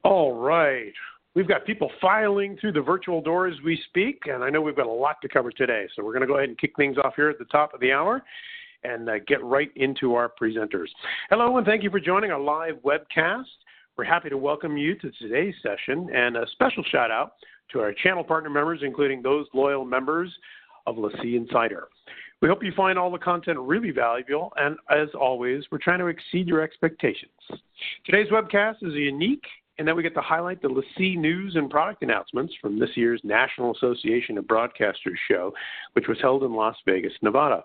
All right. We've got people filing through the virtual door as we speak, and I know we've got a lot to cover today. So we're going to go ahead and kick things off here at the top of the hour and get right into our presenters. Hello, and thank you for joining our live webcast. We're happy to welcome you to today's session, and a special shout out to our channel partner members, including those loyal members of LaCie Insider. We hope you find all the content really valuable, and as always, we're trying to exceed your expectations. Today's webcast is unique in that we get to highlight the LaCie news and product announcements from this year's National Association of Broadcasters show, which was held in Las Vegas, Nevada.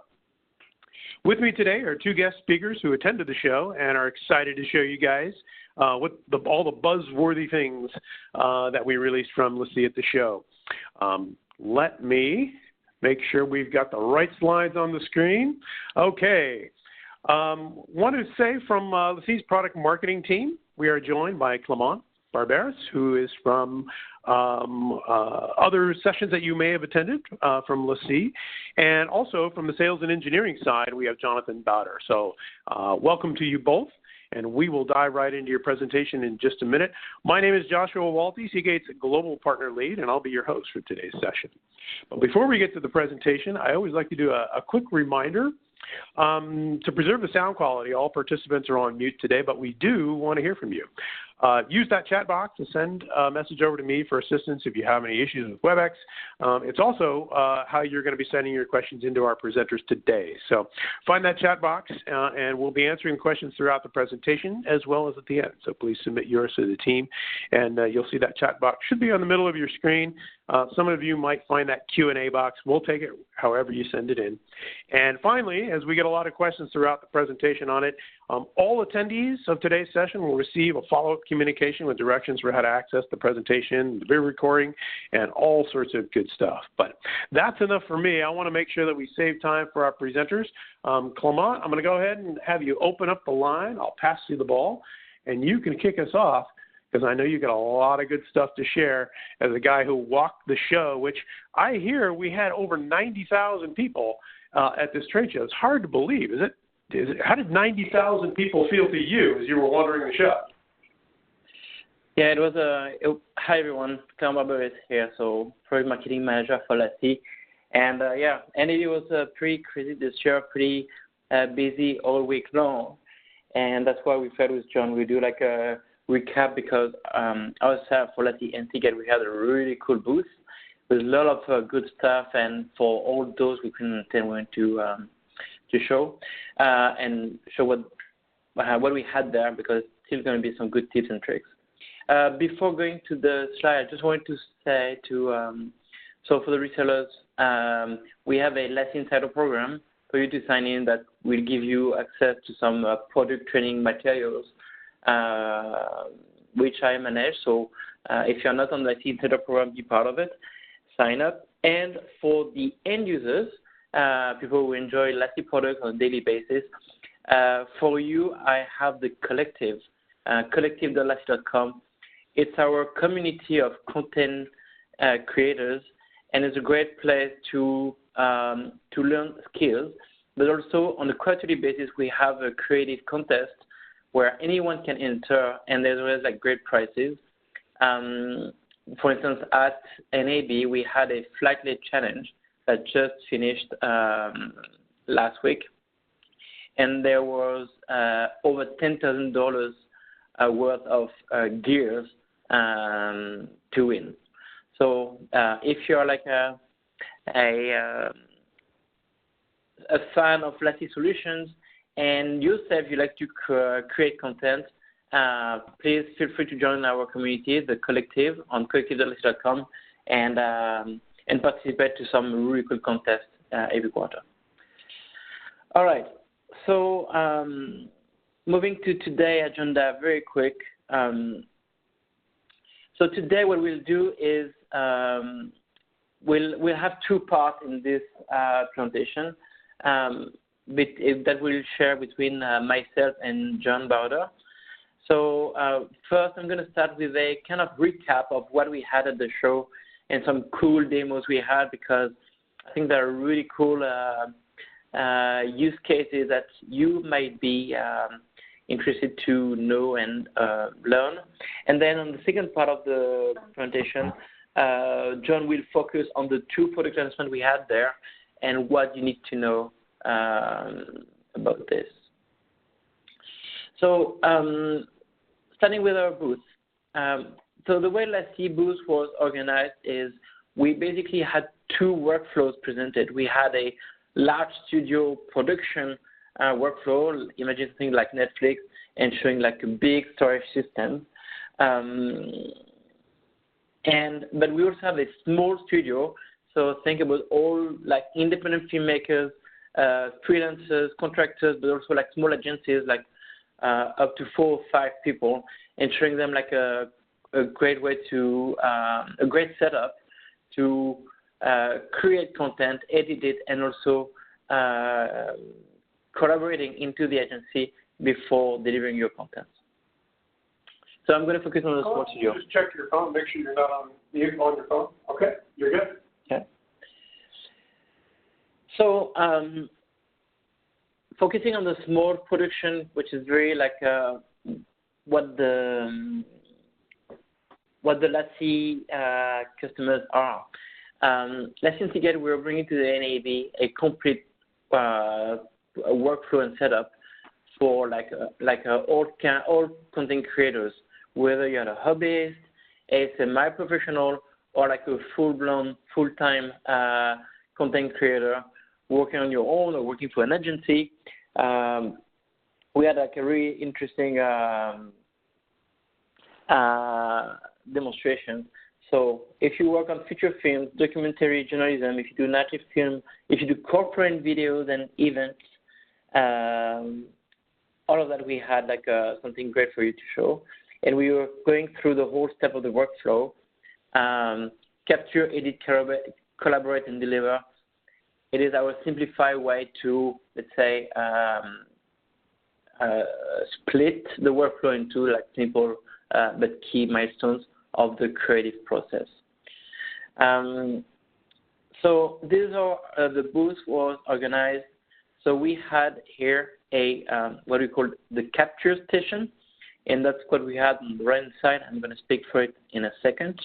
With me today are two guest speakers who attended the show and are excited to show you guys all the buzzworthy things that we released from LaCie at the show. Let me make sure we've got the right slides on the screen. Okay. Wanted to say from LaCie's product marketing team, we are joined by Clement Barberis, who is from other sessions that you may have attended from LaCie, and also from the sales and engineering side, we have Jonathan Bowder. So welcome to you both, and we will dive right into your presentation in just a minute. My name is Joshua Walty, Seagate's Global Partner Lead, and I'll be your host for today's session. But before we get to the presentation, I always like to do a quick reminder. To preserve the sound quality, all participants are on mute today, but we do want to hear from you. Use that chat box to send a message over to me for assistance if you have any issues with WebEx. It's also how you're going to be sending your questions into our presenters today. So find that chat box, and we'll be answering questions throughout the presentation as well as at the end. So please submit yours to the team, and you'll see that chat box should be on the middle of your screen. Some of you might find that Q&A box. We'll take it however you send it in. And finally, as we get a lot of questions throughout the presentation on it, all attendees of today's session will receive a follow-up communication with directions for how to access the presentation, the video recording, and all sorts of good stuff. But that's enough for me. I want to make sure that we save time for our presenters. Clement, I'm going to go ahead and have you open up the line. I'll pass you the ball, and you can kick us off, because I know you got a lot of good stuff to share as a guy who walked the show, which I hear we had over 90,000 people at this trade show. It's hard to believe, is it? How did 90,000 people feel to you as you were wandering the show? Yeah, it was hi everyone, Clement Barberis here, so product marketing manager for LaCie. And NAB was pretty crazy this year, pretty busy all week long. And that's why we felt with John, we do like a recap, because ourselves for LaCie and Seagate, we had a really cool booth with a lot of good stuff, and for all those we couldn't attend, we went to show and show what we had there, because it's still going to be some good tips and tricks. Before going to the slide, I just wanted to say so for the resellers, we have a LaCie Insider program for you to sign in that will give you access to some product training materials, which I manage. So if you're not on the LaCie Insider program, be part of it. Sign up. And for the end users, people who enjoy LaCie products on a daily basis, for you, I have the Collective, collective.lacie.com. It's our community of content creators, and it's a great place to learn skills. But also on a quarterly basis, we have a creative contest where anyone can enter, and there's always like great prizes. For instance, at NAB, we had a flight late challenge that just finished last week, and there was over $10,000 worth of gears to win. So if you're like a fan of LaCie solutions, and yourself you like to create content, please feel free to join our community, the Collective, on collective.lacie.com, and participate to some really cool contests every quarter. All right, so moving to today's agenda very quick. So today what we'll do is we'll have two parts in this presentation that we'll share between myself and John Bowder. So first I'm going to start with a kind of recap of what we had at the show and some cool demos we had, because I think there are really cool use cases that you might be interested to know and learn. And then on the second part of the presentation, John will focus on the 2 product announcements we had there and what you need to know about this. So starting with our booth. So the way LaCie booth was organized is we basically had 2 workflows presented. We had a large studio production workflow, imagine something like Netflix, and showing like a big storage system. But we also have a small studio, so think about all like independent filmmakers, freelancers, contractors, but also like small agencies, like up to 4 or 5 people, and showing them like a great way to a great setup to create content, edit it, and also collaborating into the agency before delivering your content. So I'm going to focus on the small studio. Just check your phone, make sure you're not on mute on your phone. Okay, you're good. Okay. So focusing on the small production, which is very like what the LaCie customers are. LaCie Instigate, we're bringing to the NAB a complete workflow and setup for all content creators, whether you're a hobbyist, a semi-professional, or like a full-blown, full-time content creator working on your own or working for an agency. We had like a really interesting demonstration. So if you work on feature films, documentary journalism, if you do native film, if you do corporate videos and events, all of that we had like something great for you to show. And we were going through the whole step of the workflow, capture, edit, collaborate, and deliver. It is our simplified way to, let's say, split the workflow into like simple but key milestones of the creative process. So this is how the booth was organized. So we had here a what we call the capture station, and that's what we had on the right-hand side. I'm going to speak for it in a second.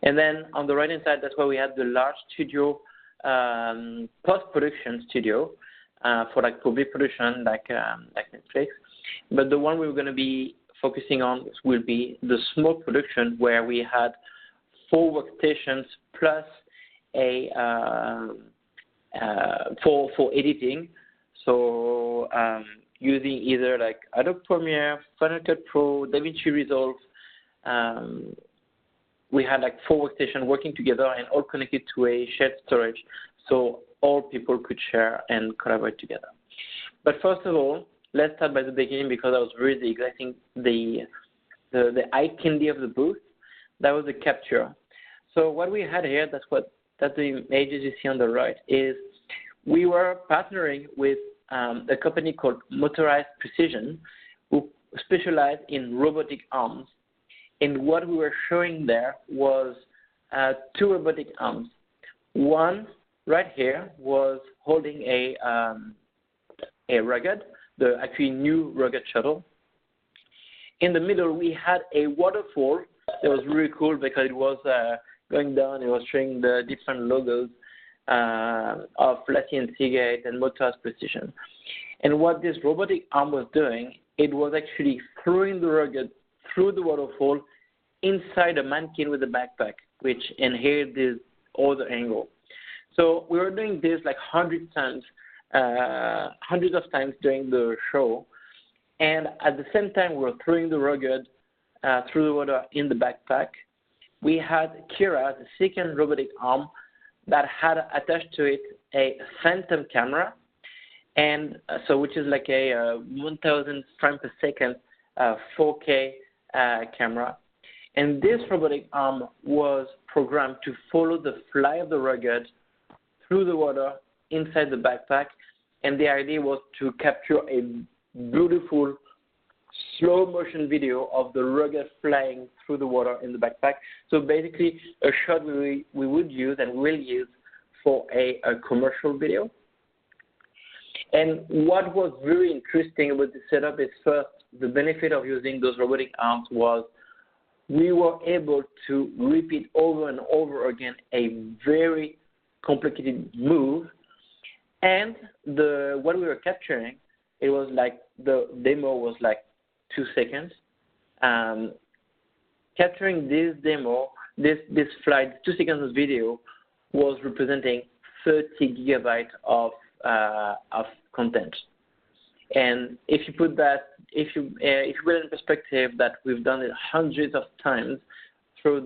And then on the right-hand side, that's where we had the large studio, post-production studio for like public production, like Netflix. But the one we're going to be focusing on will be the small production, where we had 4 workstations plus a for editing. So using either like Adobe Premiere, Final Cut Pro, DaVinci Resolve. We had like 4 workstations working together and all connected to a shared storage, so all people could share and collaborate together. But first of all, let's start by the beginning, because that was really exciting. The eye candy of the booth, that was the capture. So what we had here, that's the images you see on the right, is we were partnering with a company called Motorized Precision, who specialize in robotic arms. And what we were showing there was 2 robotic arms. One right here was holding a rugged, the actually new rugged shuttle. In the middle, we had a waterfall that was really cool because it was going down. It was showing the different logos of LaCie Instigate and Motorized Precision. And what this robotic arm was doing, it was actually throwing the rugged through the waterfall inside a mannequin with a backpack, which inherited this other angle. So we were doing this like hundreds of times during the show, and at the same time we were throwing the rugged through the water in the backpack. We had Kira, the second robotic arm, that had attached to it a phantom camera, and so which is like a 1,000 frames per second 4K camera. And this robotic arm was programmed to follow the fly of the rugged through the water inside the backpack. And the idea was to capture a beautiful slow motion video of the rugged flying through the water in the backpack. So basically a shot we would use and will use for a commercial video. And what was very interesting about the setup is first, the benefit of using those robotic arms was we were able to repeat over and over again a very complicated move. And what we were capturing, it was like the demo was like 2 seconds. Capturing this demo, this flight, 2 seconds of video, was representing 30 gigabytes of content. And if you put that, if you put it in perspective that we've done it hundreds of times through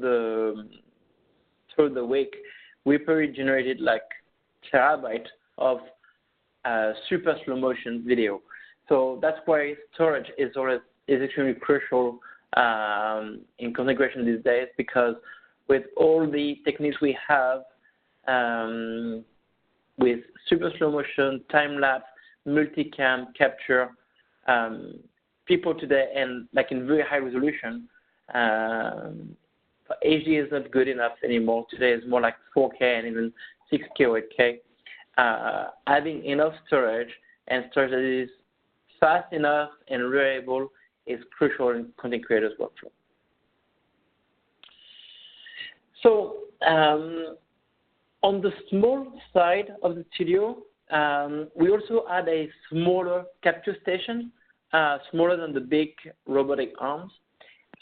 the week, we probably generated like terabyte of super slow motion video. So that's why storage is extremely crucial in content creation these days, because with all the techniques we have, with super slow motion, time lapse, multicam capture, people today, and like in very high resolution, HD is not good enough anymore. Today it's more like 4K and even 6K or 8K. Having enough storage and storage that is fast enough and reliable is crucial in content creators' workflow. So on the small side of the studio, we also had a smaller capture station, smaller than the big robotic arms.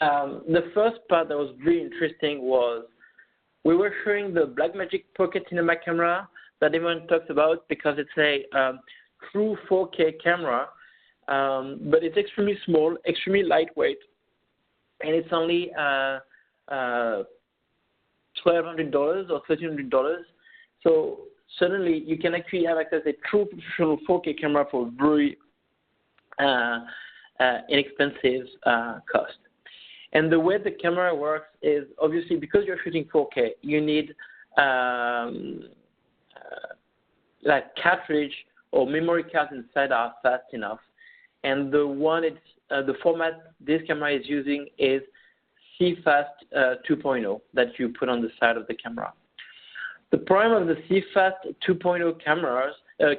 The first part that was really interesting was we were showing the Blackmagic Pocket Cinema camera that everyone talks about because it's a true 4K camera, but it's extremely small, extremely lightweight, and it's only $1,200 or $1,300. So suddenly you can actually have access to a true professional 4K camera for very inexpensive cost. And the way the camera works is obviously because you're shooting 4K, you need like cartridge or memory cards inside are fast enough. And the format this camera is using is CFast 2.0 that you put on the side of the camera. The problem of the CFast 2.0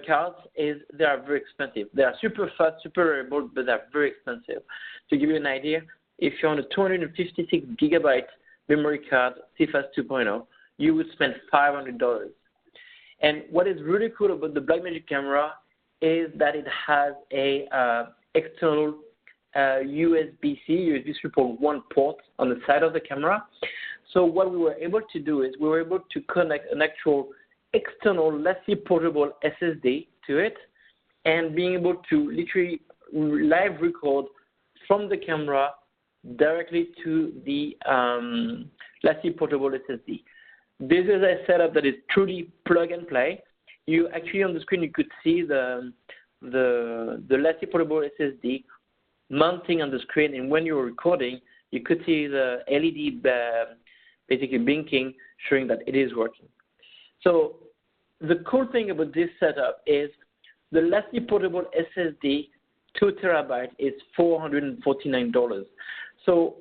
cards is they are very expensive. They are super fast, super reliable, but they're very expensive. To give you an idea, if you're on a 256 gigabyte memory card, CFast 2.0, you would spend $500. And what is really cool about the Blackmagic camera is that it has a external USB-C, USB 3.1 port on the side of the camera. So what we were able to do is we were able to connect an actual external LaCie portable SSD to it and being able to literally live record from the camera directly to the LaCie portable SSD. This is a setup that is truly plug and play. You actually on the screen you could see the LaCie portable SSD mounting on the screen, and when you were recording, you could see the LED basically blinking, showing that it is working. So the cool thing about this setup is the LaCie portable SSD 2 terabyte is $449. So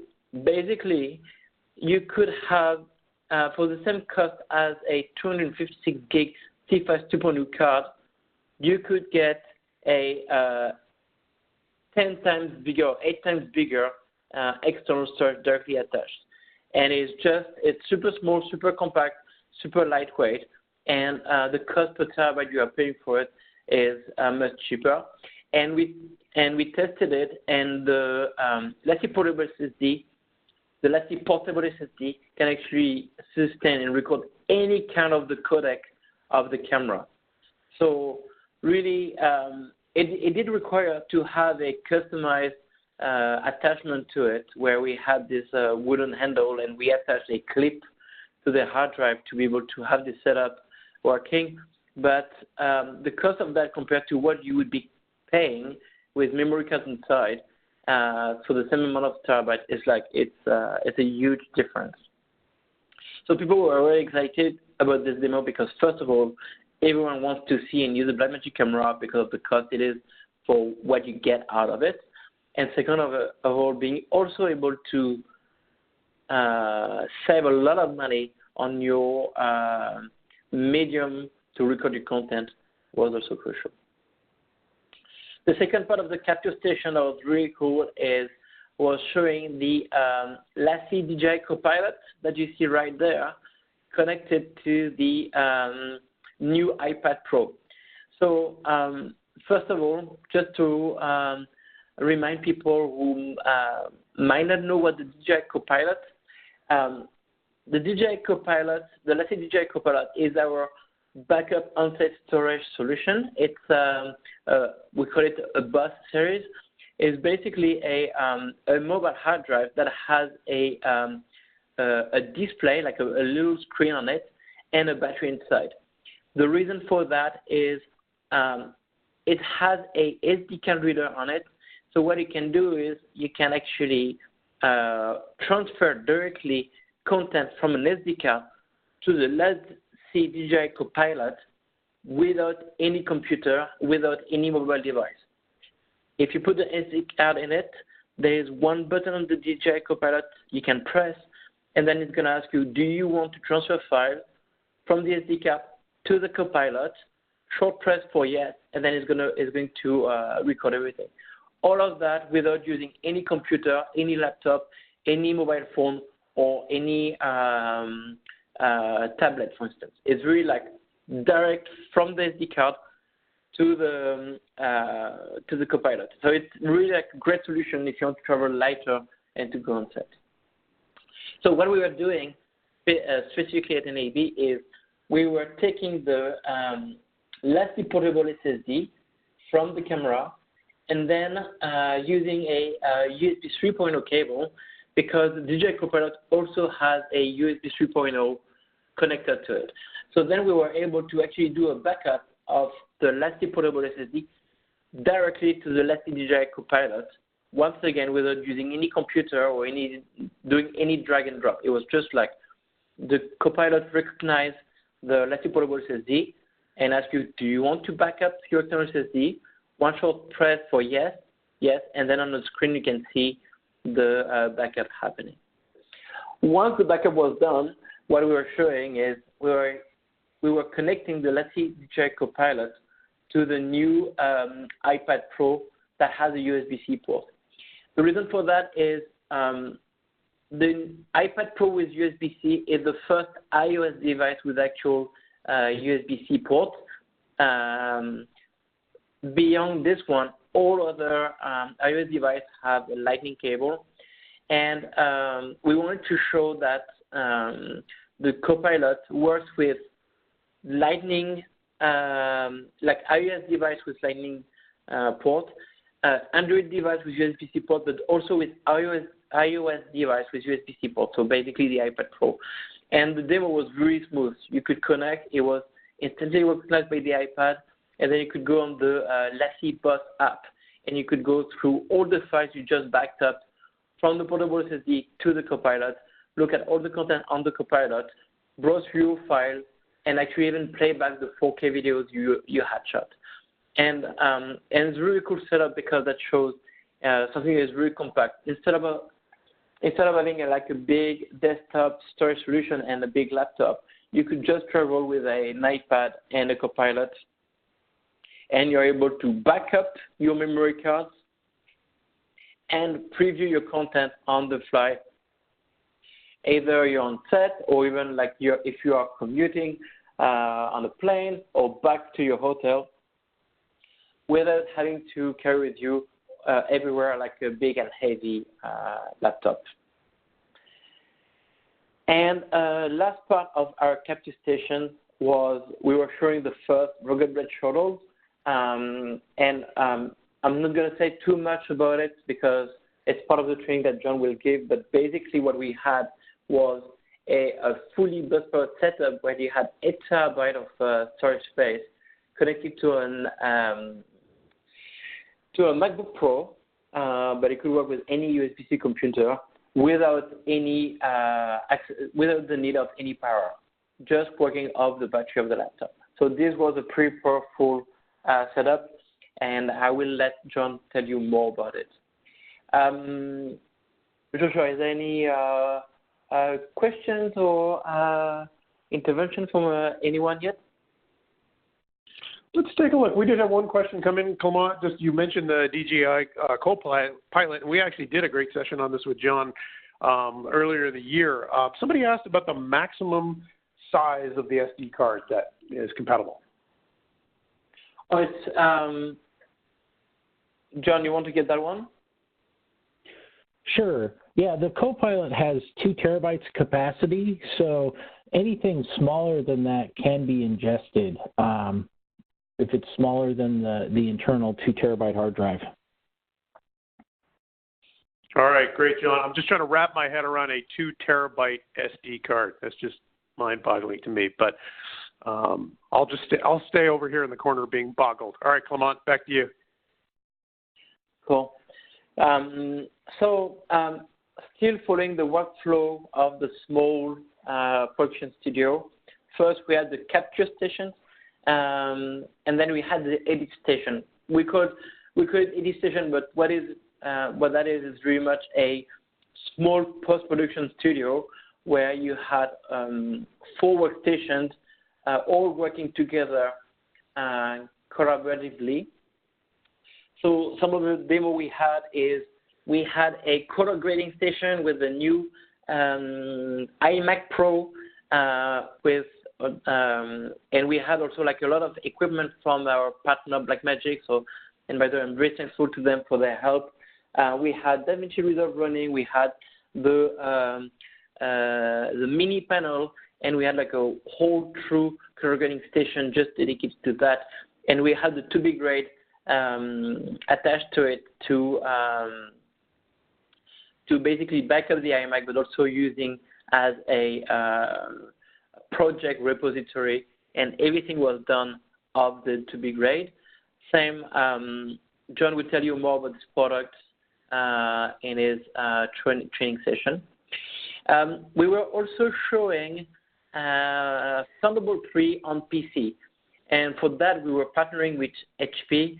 basically, you could have for the same cost as a 256 gig CFast 2.0 card, you could get a 10 times bigger, or 8 times bigger external storage directly attached. And it's super small, super compact, super lightweight, and the cost per terabyte you are paying for it is much cheaper. And we tested it, and the LaCie portable SSD, the LaCie portable SSD can actually sustain and record any kind of the codec of the camera. So really, it did require to have a customized attachment to it where we had this wooden handle and we attached a clip to the hard drive to be able to have this setup working. But the cost of that compared to what you would be paying with memory cards inside for the same amount of terabyte is like it's a huge difference. So people were very excited about this demo because first of all, everyone wants to see and use a Blackmagic camera because of the cost it is for what you get out of it. And second of all, being also able to save a lot of money on your medium to record your content was also crucial. The second part of the capture station that was really cool was showing the LaCie DJI Copilot that you see right there connected to the new iPad Pro. So first of all, just to remind people who might not know what the DJI Copilot, the DJI Copilot, the LaCie DJI Copilot is our backup on-site storage solution. It's we call it a bus series. It's basically a mobile hard drive that has a display, like a little screen on it, and a battery inside. The reason for that is it has a SD card reader on it. So what you can do is you can actually transfer directly content from an SD card to the LaCie DJI Copilot without any computer, without any mobile device. If you put the SD card in it, there is one button on the DJI Copilot you can press, and then it's going to ask you, do you want to transfer file from the SD card to the Copilot? Short press for yes, and then it's going to record everything. All of that without using any computer, any laptop, any mobile phone, or any tablet, for instance. It's really like direct from the SD card to the Copilot. So it's really like a great solution if you want to travel lighter and to go on set. So what we were doing specifically at NAB is we were taking the LaCie portable SSD from the camera and then using a USB 3.0 cable, because the DJI Copilot also has a USB 3.0 connector to it. So then we were able to actually do a backup of the LaCie portable SSD directly to the LaCie DJI Copilot, once again without using any computer or doing any drag and drop. It was just like the Copilot recognized the LaCie portable SSD and asked you, do you want to back up your external SSD? One short press for yes, yes, and then on the screen you can see the backup happening. Once the backup was done, what we were showing is we were connecting the LaCie DJI Copilot to the new iPad Pro that has a USB-C port. The reason for that is the iPad Pro with USB-C is the first iOS device with actual USB-C port. Beyond this one, all other iOS devices have a Lightning cable, and we wanted to show that the Copilot works with Lightning, like iOS device with Lightning port, Android device with USB-C port, but also with iOS device with USB-C port, so basically the iPad Pro. And the demo was really smooth. You could connect, it was instantly recognized by the iPad, and then you could go on the LaCie Bus app, and you could go through all the files you just backed up from the portable SSD to the Copilot, look at all the content on the Copilot, browse through your files, and actually even play back the 4K videos you had shot. And it's a really cool setup because that shows something that is really compact. Instead of having a big desktop storage solution and a big laptop, you could just travel with an iPad and a Copilot, and you're able to back up your memory cards and preview your content on the fly. Either you're on set or even if you are commuting on a plane or back to your hotel without having to carry with you everywhere like a big and heavy laptop. And last part of our capture station was we were showing the first rugged bed shuttles. I'm not going to say too much about it because it's part of the training that John will give, but basically what we had was a fully bus-powered setup where you had 8 terabytes of storage space connected to a MacBook Pro, but it could work with any USB-C computer without without the need of any power, just working off the battery of the laptop. So this was a pretty powerful setup, and I will let John tell you more about it. Joshua, is there any questions or intervention from anyone yet? Let's take a look. We did have one question come in, Clement. Just you mentioned the DJI Copilot, and we actually did a great session on this with John earlier in the year. Somebody asked about the maximum size of the SD card that is compatible. Oh, it's John. You want to get that one? Sure. Yeah, the Copilot has 2 terabytes capacity, so anything smaller than that can be ingested if it's smaller than the internal 2 terabyte hard drive. All right, great, John. I'm just trying to wrap my head around a 2 terabyte SD card. That's just mind-boggling to me. But I'll stay over here in the corner being boggled. All right, Clement, back to you. Cool. Still following the workflow of the small production studio. First, we had the capture station, and then we had the edit station. We call it edit station, but what that is very much a small post-production studio where you had 4 workstations all working together collaboratively. So some of the demo we had is we had a color grading station with the new iMac Pro and we had also like a lot of equipment from our partner Blackmagic. So, and by the way, I'm very thankful to them for their help. We had DaVinci Resolve running. We had the mini panel, and we had like a whole true color grading station just dedicated to that. And we had the 2B grade attached to it to basically back up the iMac, but also using as a project repository, and everything was done of the 2B grade. Same, John will tell you more about this product in his training session. We were also showing Thunderbolt 3 on PC, and for that we were partnering with HP,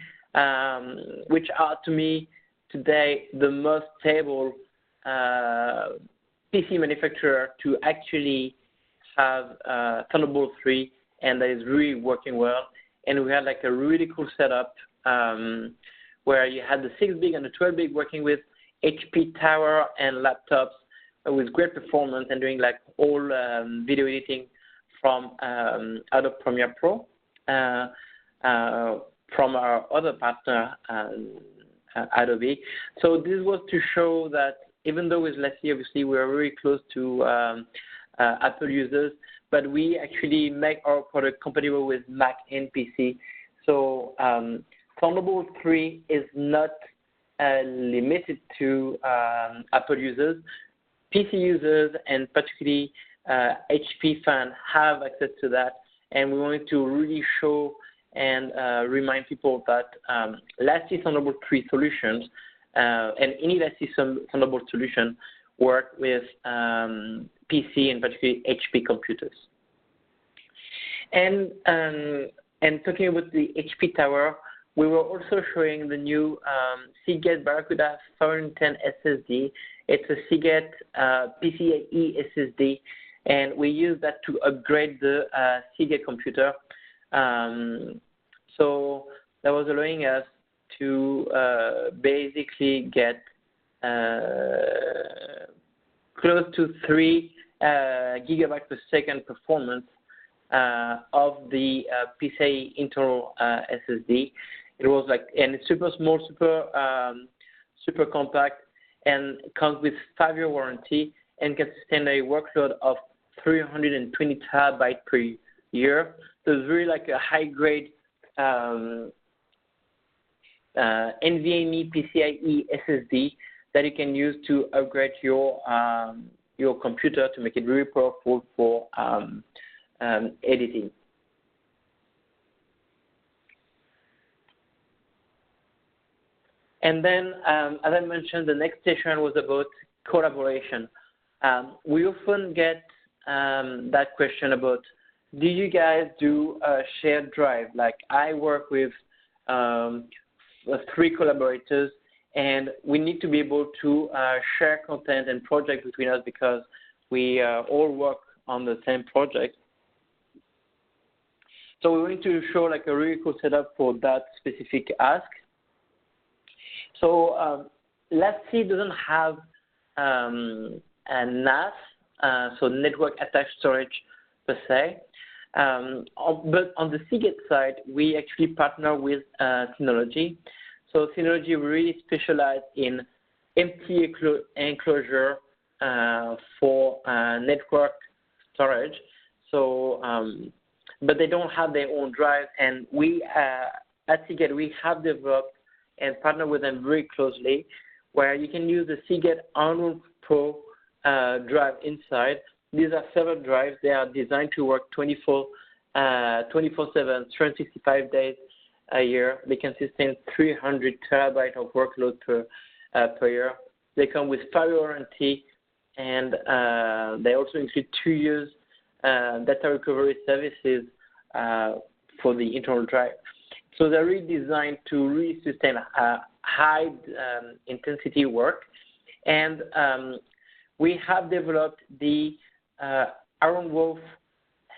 which are to me today the most stable PC manufacturer to actually have Thunderbolt 3, and that is really working well. And we had like a really cool setup where you had the 6 big and the 12 big working with HP Tower and laptops with great performance and doing like all video editing from Adobe Premiere Pro from our other partner Adobe. So this was to show that even though with LaCie, obviously, we are very close to Apple users, but we actually make our product compatible with Mac and PC. So Thunderbolt 3 is not limited to Apple users. PC users and particularly HP fans have access to that, and we wanted to really show and remind people that LaCie Thunderbolt 3 solutions and any LaCie Thunderbolt solution work with PC and particularly HP computers. And talking about the HP Tower, we were also showing the new Seagate Barracuda 510 SSD. It's a Seagate PCIe SSD, and we use that to upgrade the Seagate computer. So that was allowing us to basically get close to 3 gigabytes per second performance of the PCIe internal SSD. It was like, and it's super small, super compact, and comes with 5-year warranty and can sustain a workload of 320 terabytes per year. So it's really like a high-grade NVMe PCIe SSD that you can use to upgrade your computer to make it really powerful for editing. And then, as I mentioned, the next session was about collaboration. We often get that question about, do you guys do a shared drive? Like I work with 3 collaborators, and we need to be able to share content and projects between us because we all work on the same project. So we want to show like a really cool setup for that specific ask. So LaCie doesn't have a NAS, so network attached storage per se. But on the Seagate side, we actually partner with Synology. So Synology really specializes in empty enclosure for network storage. So, but they don't have their own drive, and we at Seagate we have developed and partner with them very closely, where you can use the Seagate Arnold Pro drive inside. These are server drives. They are designed to work 24/7, 365 days a year. They can sustain 300 terabytes of workload per year. They come with 5-year warranty, and they also include 2 years data recovery services for the internal drive. So they're really designed to really sustain high intensity work. And we have developed the Aaron Wolf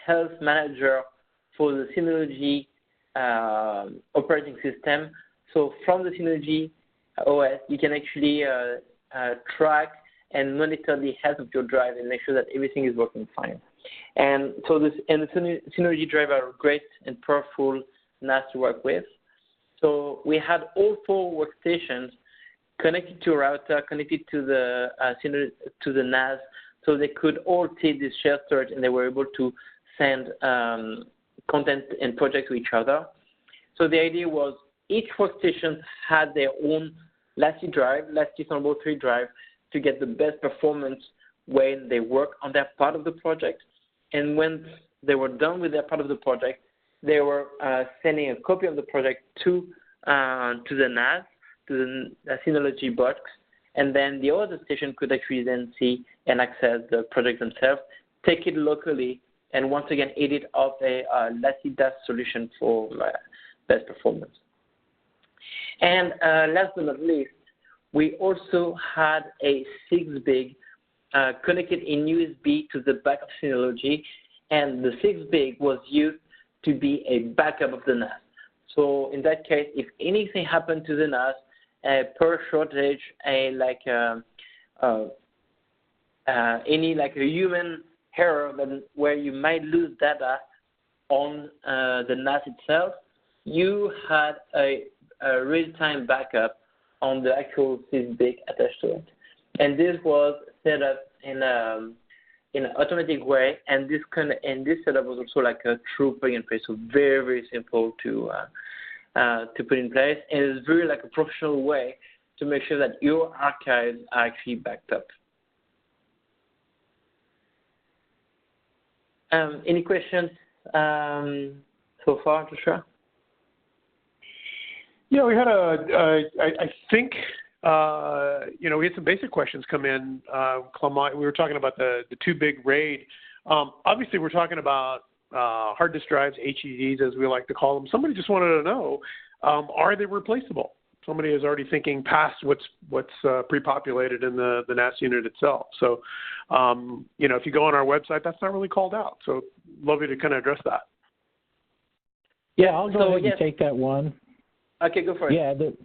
Health Manager for the Synology operating system. So from the Synology OS, you can actually track and monitor the health of your drive and make sure that everything is working fine. And so the Synology drive are great and powerful NAS to work with. So we had all 4 workstations connected to a router, connected to the NAS, so they could all see this shared storage, and they were able to send content and projects to each other. So the idea was each workstation had their own LaCie drive, LaCie Thunderbolt 3 drive, to get the best performance when they work on their part of the project. And when they were done with their part of the project, they were sending a copy of the project to the NAS, to the Synology box, and then the other station could actually then see and access the project themselves, take it locally, and once again edit up a LaCie DAS solution for best performance. And last but not least, we also had a 6-big connected in USB to the back of Synology, and the 6-big was used to be a backup of the NAS. So in that case, if anything happened to the NAS, a power shortage, any like a human error where you might lose data on the NAS itself, you had a real-time backup on the actual 6-big attached to it. And this was set up in an automatic way, and this setup was also like a true plug-and-play, so very, very simple to put in place, and it's very like a professional way to make sure that your archives are actually backed up. Any questions so far, Joshua? Yeah, we had I think, we had some basic questions come in. Clement, we were talking about the 2-big RAID. Obviously, we're talking about hard disk drives, HDDs, as we like to call them. Somebody just wanted to know, are they replaceable? Somebody is already thinking past what's pre-populated in the NAS unit itself. So, if you go on our website, that's not really called out. So, love you to kind of address that. Yeah, I'll go ahead and take that one. Okay, go for it. Yeah, the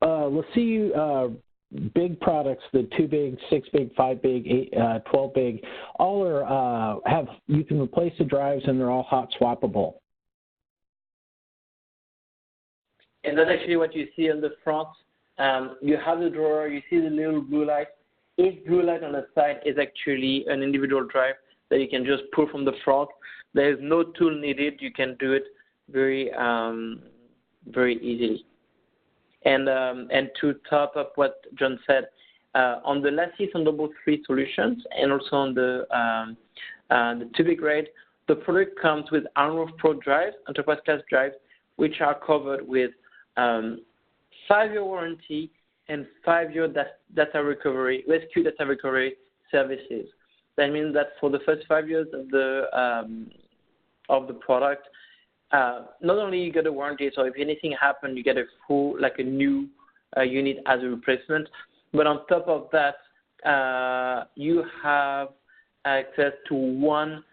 LaCie big products, the 2-big, 6-big, 5-big, 12-big, all are you can replace the drives, and they're all hot swappable. And that's actually what you see on the front. You have the drawer, you see the little blue light. Each blue light on the side is actually an individual drive that you can just pull from the front. There is no tool needed. You can do it very, very easily. And to top up what John said, on the LaCie Thunderbolt 3 solutions and also on the 2-big RAID, the product comes with Arnold Pro drives, enterprise class drives, which are covered with 5-year warranty and 5-year data recovery, rescue data recovery services. That means that for the first 5 years of the product, not only you get a warranty, so if anything happens, you get a full, like a new unit as a replacement. But on top of that, you have access to one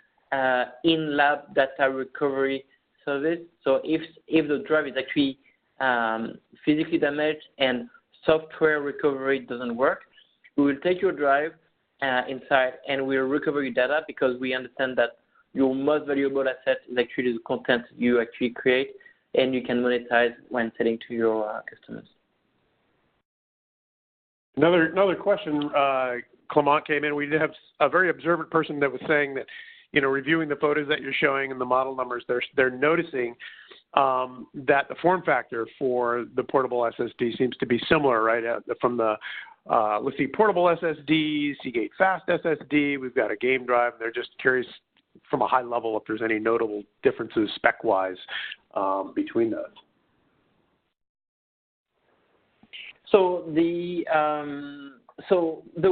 in-lab data recovery service. So if the drive is actually physically damaged and software recovery doesn't work, we will take your drive inside and we'll recover your data, because we understand that your most valuable asset is actually the content you actually create, and you can monetize when selling to your customers. Another question, Clement, came in. We did have a very observant person that was saying that, reviewing the photos that you're showing and the model numbers, they're noticing that the form factor for the portable SSD seems to be similar, right? From the LaCie portable SSD, Seagate fast SSD, we've got a game drive. They're just curious from a high level if there's any notable differences spec-wise between those. So the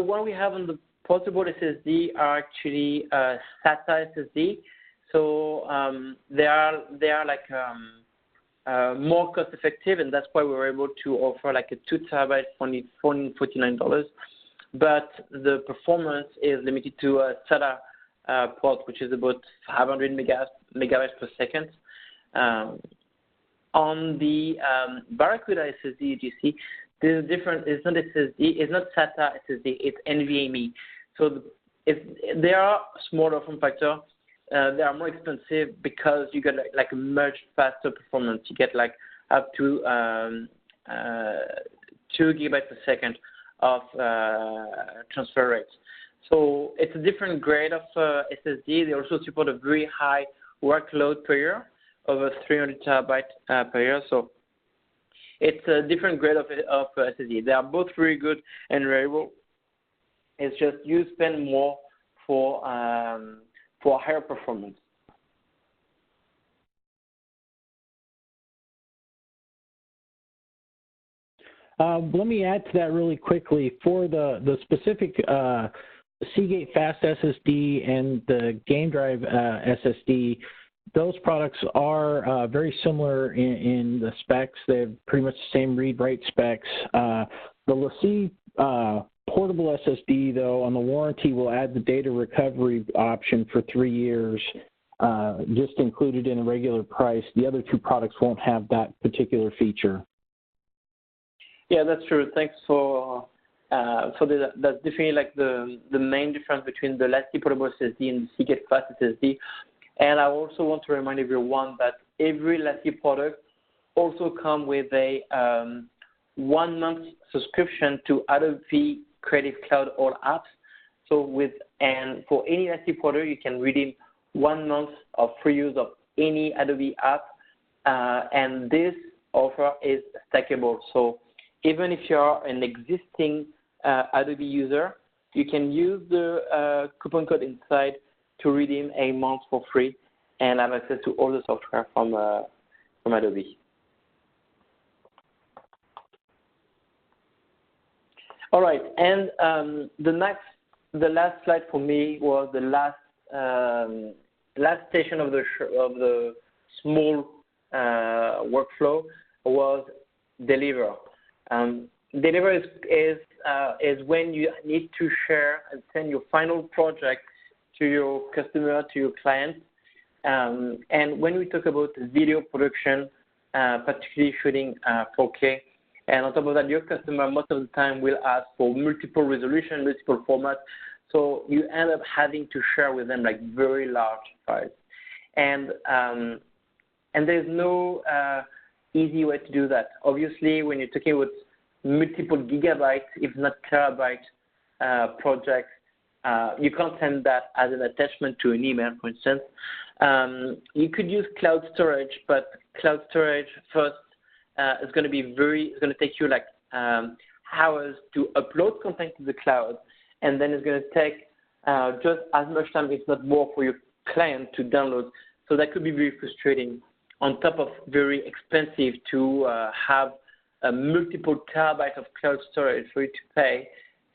one we have on the portable SSD are actually SATA SSD. So they are like more cost effective, and that's why we were able to offer like a 2 terabyte for only $49. But the performance is limited to a SATA port, which is about 500 megabytes per second. On the Barracuda SSD, you see, there's a difference. It's not SSD. It's not SATA SSD. It's NVMe. So they are smaller form factor. They are more expensive because you get like a much faster performance. You get like up to 2 gigabytes per second of transfer rates. So it's a different grade of SSD. They also support a very high workload per year, over 300 terabytes per year. So it's a different grade of SSD. They are both very good and reliable. It's just you spend more for higher performance. Let me add to that really quickly. For the specific Seagate Fast SSD and the Game Drive SSD, those products are very similar in the specs. They have pretty much the same read-write specs. The LaCie portable SSD, though, on the warranty will add the data recovery option for 3 years, just included in a regular price. The other two products won't have that particular feature. Yeah, that's true. Thanks for that. That's definitely like the main difference between the LaCie portable SSD and the Seagate Fast SSD. And I also want to remind everyone that every LaCie product also comes with a 1-month subscription to Adobe Creative Cloud All Apps. So for any LaCie product, you can redeem 1 month of free use of any Adobe app, and this offer is stackable. So even if you are an existing Adobe user, you can use the coupon code inside to redeem a month for free and have access to all the software from Adobe. All right, and the last slide for me was the last station of the small workflow was deliver. Deliver is when you need to share and send your final project to your customer, to your client. And when we talk about video production, particularly shooting 4K, and on top of that, your customer most of the time will ask for multiple resolution, multiple formats. So you end up having to share with them like very large files. And there's no easy way to do that. Obviously, when you're talking about multiple gigabytes, if not terabyte projects, you can't send that as an attachment to an email, for instance. You could use cloud storage, but cloud storage first is going to take you like hours to upload content to the cloud, and then it's going to take just as much time, if not more, for your client to download. So that could be very frustrating. On top of very expensive to have a multiple terabytes of cloud storage for you to pay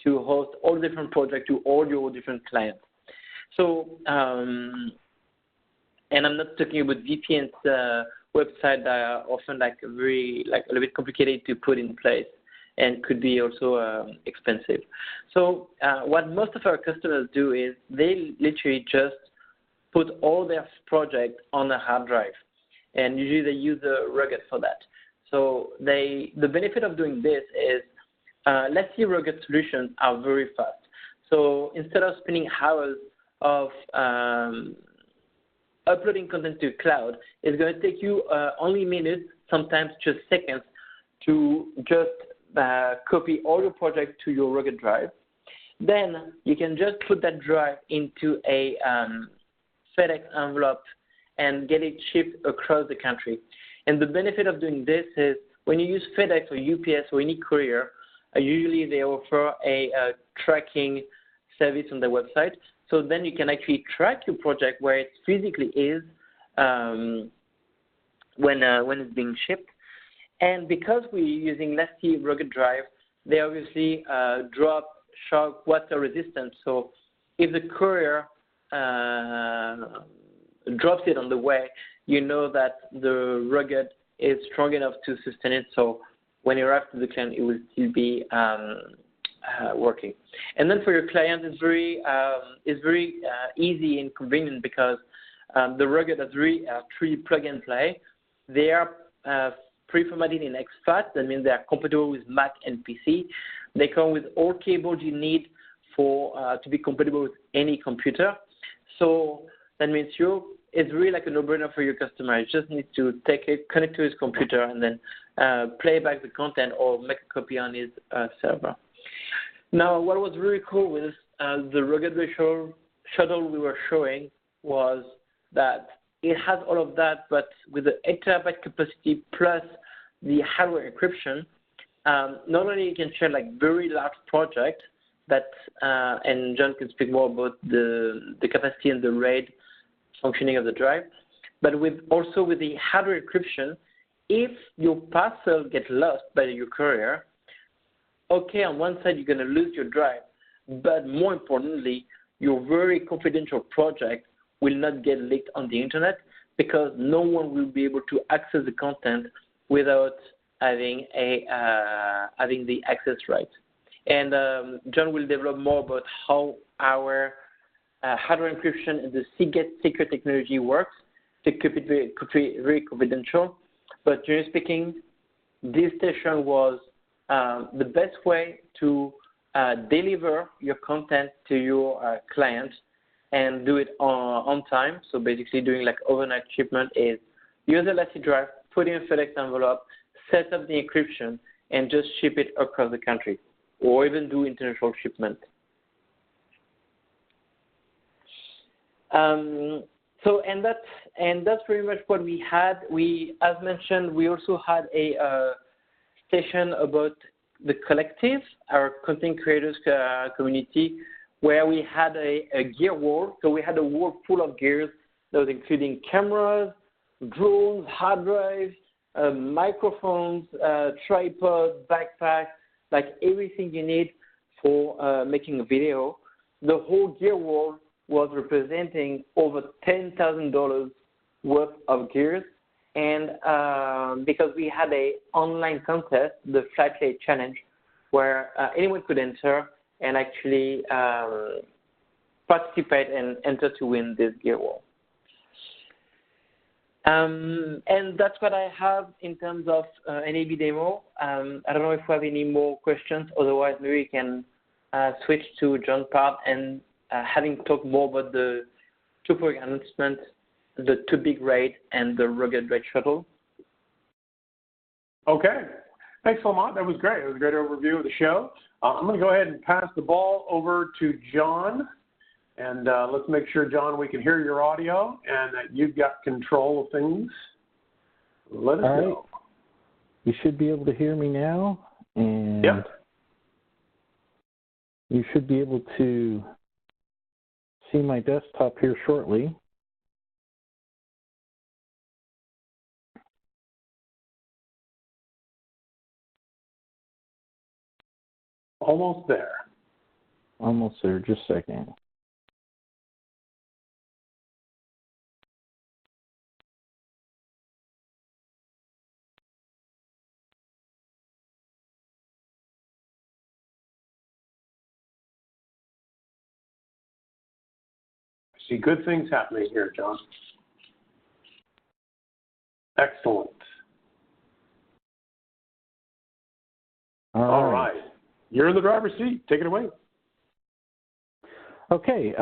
to host all different projects to all your different clients. So, and I'm not talking about VPNs websites that are often like a little bit complicated to put in place and could be also expensive. So what most of our customers do is they literally just put all their projects on a hard drive. And usually they use a Rugged for that. So the benefit of doing this is LaCie Rugged solutions are very fast. So instead of spending hours of uploading content to cloud, it's going to take you only minutes, sometimes just seconds, to just copy all your projects to your Rugged drive. Then you can just put that drive into a FedEx envelope and get it shipped across the country. And the benefit of doing this is when you use FedEx or UPS or any courier, usually they offer a tracking service on their website. So then you can actually track your project where it physically is when it's being shipped. And because we're using LaCie Rugged Drive, they obviously drop, shock, water resistant. So if the courier drops it on the way, you know that the Rugged is strong enough to sustain it. So when you arrive to the client, it will still be working. And then for your client, it's very easy and convenient because the Rugged has really three plug and play. They are pre-formatted in exFAT. That means they are compatible with Mac and PC. They come with all cables you need for to be compatible with any computer. So that means it's really like a no-brainer for your customer. You just need to take it, connect to his computer, and then play back the content or make a copy on his server. Now, what was really cool with the Rugged shuttle we were showing was that it has all of that, but with the 8 terabyte capacity plus the hardware encryption, not only you can share like very large projects that, and John can speak more about the capacity and the RAID functioning of the drive, but also with the hardware encryption, if your parcel gets lost by your courier, okay, on one side you're going to lose your drive, but more importantly, your very confidential project will not get leaked on the internet because no one will be able to access the content without having the access rights. And John will develop more about how our hardware encryption and the Seagate secret technology works to keep it very confidential. But generally speaking, this station was the best way to deliver your content to your client and do it on time. So basically doing like overnight shipment is use a LaCie drive, put in a FedEx envelope, set up the encryption, and just ship it across the country, or even do international shipment. So that's pretty much what we had. As mentioned, we also had a station about the collective, our content creators community, where we had a gear wall. So we had a wall full of gears that was including cameras, drones, hard drives, microphones, tripod, backpack, like everything you need for making a video. The whole gear wall was representing over $10,000 worth of gears. And because we had an online contest, the Flight Late Challenge, where anyone could enter and actually participate and enter to win this gear wall. And that's what I have in terms of NAB demo. I don't know if we have any more questions. Otherwise, maybe we can switch to John Part and having talked more about the two product announcements, the two big RAID and the Rugged RAID shuttle. Okay. Thanks, Lamont. That was great. It was a great overview of the show. I'm going to go ahead and pass the ball over to John. And let's make sure, John, we can hear your audio and that you've got control of things. Let us know. You should be able to hear me now. And yep. You should be able to see my desktop here shortly. Almost there. Almost there. Just a second. See good things happening here, John. Excellent. All right. You're in the driver's seat. Take it away. Okay.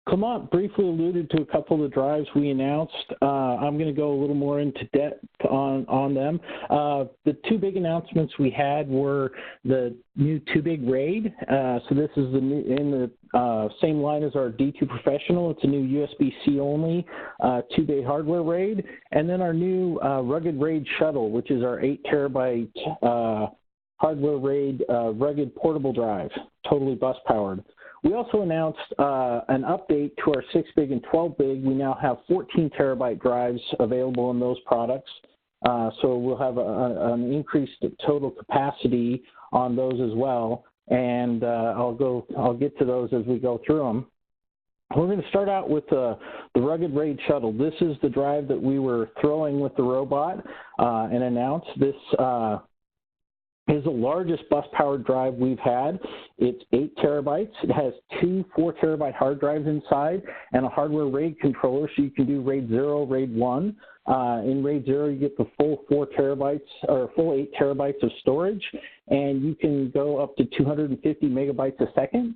Clement briefly alluded to a couple of the drives we announced. I'm going to go a little more into depth on them. The two big announcements we had were the new 2-Big RAID. So this is the new, in the same line as our D2 Professional. It's a new USB-C only 2-bay hardware RAID. And then our new rugged RAID shuttle, which is our 8 terabyte hardware RAID rugged portable drive, totally bus powered. We also announced an update to our 6-big and 12-big. We now have 14 terabyte drives available in those products. So we'll have an increased total capacity on those as well. And I'll get to those as we go through them. We're going to start out with the rugged RAID shuttle. This is the drive that we were throwing with the robot and announced. This is the largest bus-powered drive we've had. It's 8 terabytes. It has 2 4-terabyte hard drives inside and a hardware RAID controller, so you can do RAID 0, RAID 1. In RAID 0, you get the full 4 terabytes or full 8 terabytes of storage, and you can go up to 250 megabytes a second.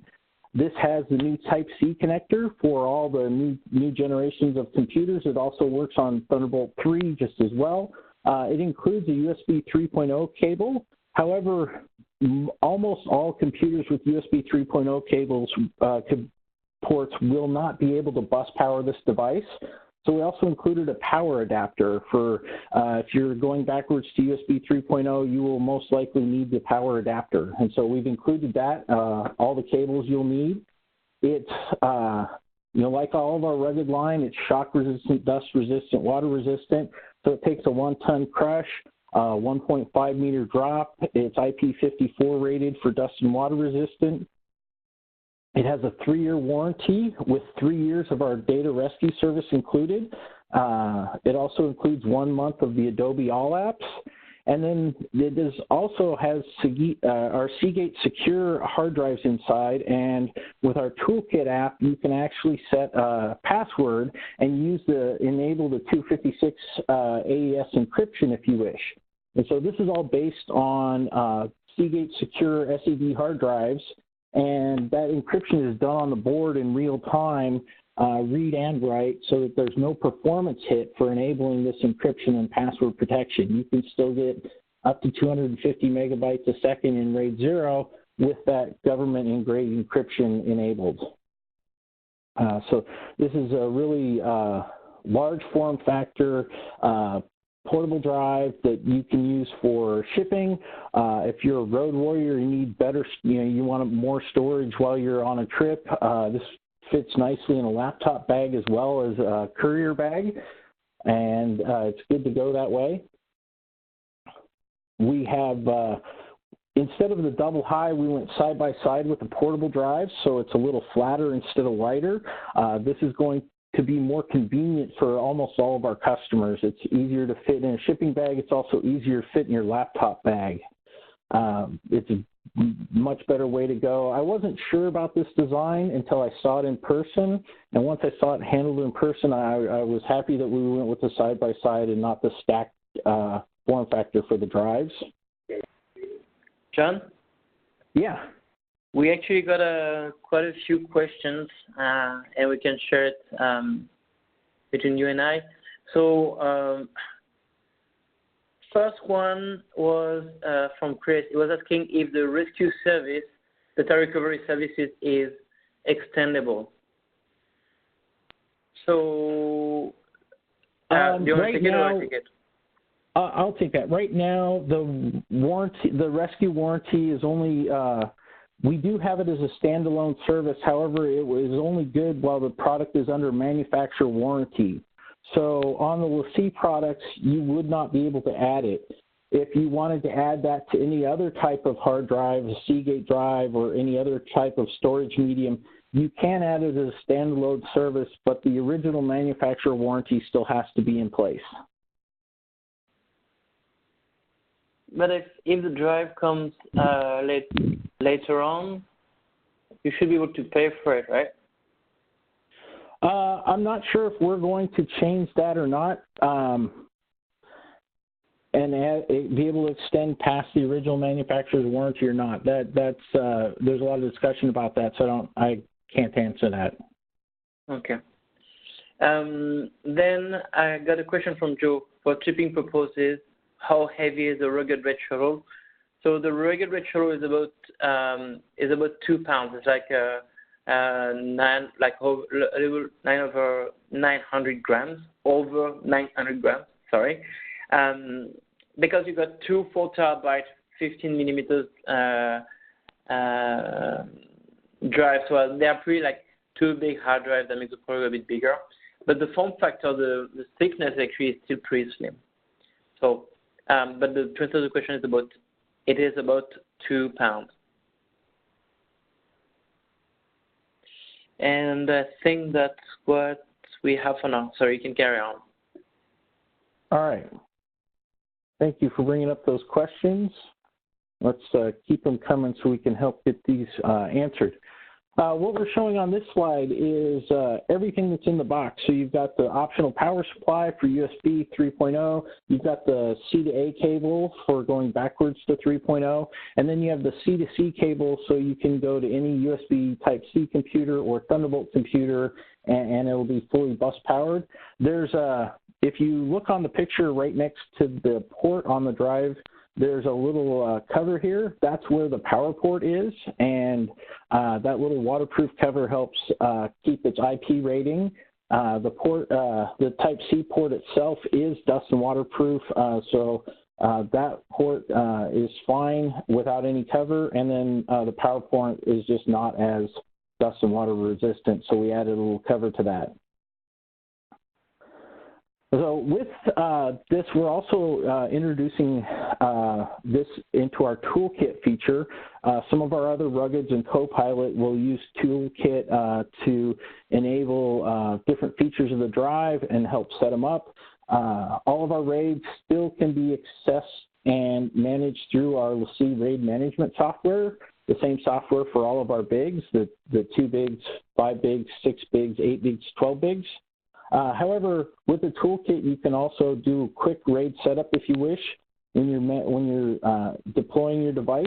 This has the new Type-C connector for all the new generations of computers. It also works on Thunderbolt 3 just as well. It includes a USB 3.0 cable. However, almost all computers with USB 3.0 cables ports will not be able to bus power this device. So we also included a power adapter for if you're going backwards to USB 3.0, you will most likely need the power adapter. And so we've included that, all the cables you'll need. It's, like all of our rugged line, it's shock resistant, dust resistant, water resistant. So it takes a 1-ton crush. 1.5 meter drop. It's IP54 rated for dust and water resistant. It has a 3-year warranty with 3 years of our data rescue service included. It also includes 1 month of the Adobe All Apps. And then it also has our Seagate secure hard drives inside, and with our Toolkit app, you can actually set a password and enable the 256 AES encryption if you wish. And so this is all based on Seagate secure SSD hard drives, and that encryption is done on the board in real time, read and write, so that there's no performance hit for enabling this encryption and password protection. You can still get up to 250 megabytes a second in RAID 0 with that government-grade encryption enabled. So this is a really large form factor portable drive that you can use for shipping. If you're a road warrior, you need better, you want more storage while you're on a trip. This fits nicely in a laptop bag as well as a courier bag, and it's good to go that way. We have, instead of the double high, we went side by side with the portable drive, so it's a little flatter instead of lighter. This is going to be more convenient for almost all of our customers. It's easier to fit in a shipping bag. It's also easier to fit in your laptop bag. It's a much better way to go. I wasn't sure about this design until I saw it in person, and once I saw it handled in person, I was happy that we went with the side-by-side and not the stacked form factor for the drives. John? Yeah. We actually got quite a few questions, and we can share it between you and I. So first one was from Chris. He was asking if the rescue service, data recovery services, is extendable. So do you want to take it or I take it? I'll take that. Right now, the rescue warranty is only, we do have it as a standalone service. However, it was only good while the product is under manufacturer warranty. So on the LaCie products, you would not be able to add it. If you wanted to add that to any other type of hard drive, a Seagate drive, or any other type of storage medium, you can add it as a standalone service, but the original manufacturer warranty still has to be in place. But if the drive comes later on, you should be able to pay for it, right? I'm not sure if we're going to change that or not, and be able to extend past the original manufacturer's warranty or not. That's there's a lot of discussion about that, so I can't answer that. Okay. Then I got a question from Joe. For shipping purposes, how heavy is the rugged red shuttle? So the rugged red shuttle is about 2 pounds. It's like a little 900 grams, over 900 grams. Sorry, because you got two 4 terabyte, 15 millimeters drive. So they are pretty like two big hard drives that makes the product a bit bigger. But the form factor, the thickness actually is still pretty slim. So, but to answer the question it is about 2 pounds. And I think that's what we have for now. Sorry, you can carry on. All right. Thank you for bringing up those questions. Let's keep them coming so we can help get these answered. What we're showing on this slide is everything that's in the box. So you've got the optional power supply for USB 3.0. You've got the C to A cable for going backwards to 3.0. And then you have the C to C cable so you can go to any USB Type-C computer or Thunderbolt computer and it will be fully bus powered. There's if you look on the picture right next to the port on the drive, there's a little cover here. That's where the power port is, and that little waterproof cover helps keep its IP rating. The port, the Type-C port itself is dust and waterproof, so that port is fine without any cover, and then the power port is just not as dust and water resistant, so we added a little cover to that. So with this, we're also introducing this into our toolkit feature. Some of our other Ruggeds and Copilot will use toolkit to enable different features of the drive and help set them up. All of our RAIDs still can be accessed and managed through our LaCie RAID management software, the same software for all of our bigs, the 2 bigs, 5 bigs, 6 bigs, 8 bigs, 12 bigs. However, with the toolkit, you can also do a quick RAID setup if you wish. When you're deploying your device,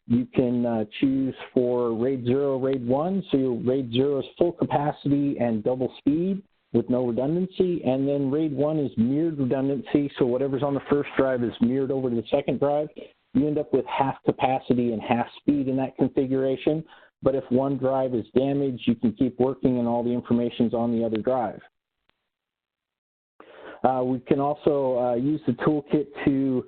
you can choose for RAID 0, RAID 1. So your RAID 0 is full capacity and double speed with no redundancy. And then RAID 1 is mirrored redundancy. So whatever's on the first drive is mirrored over to the second drive. You end up with half capacity and half speed in that configuration. But if one drive is damaged, you can keep working and all the information's on the other drive. We can also use the toolkit to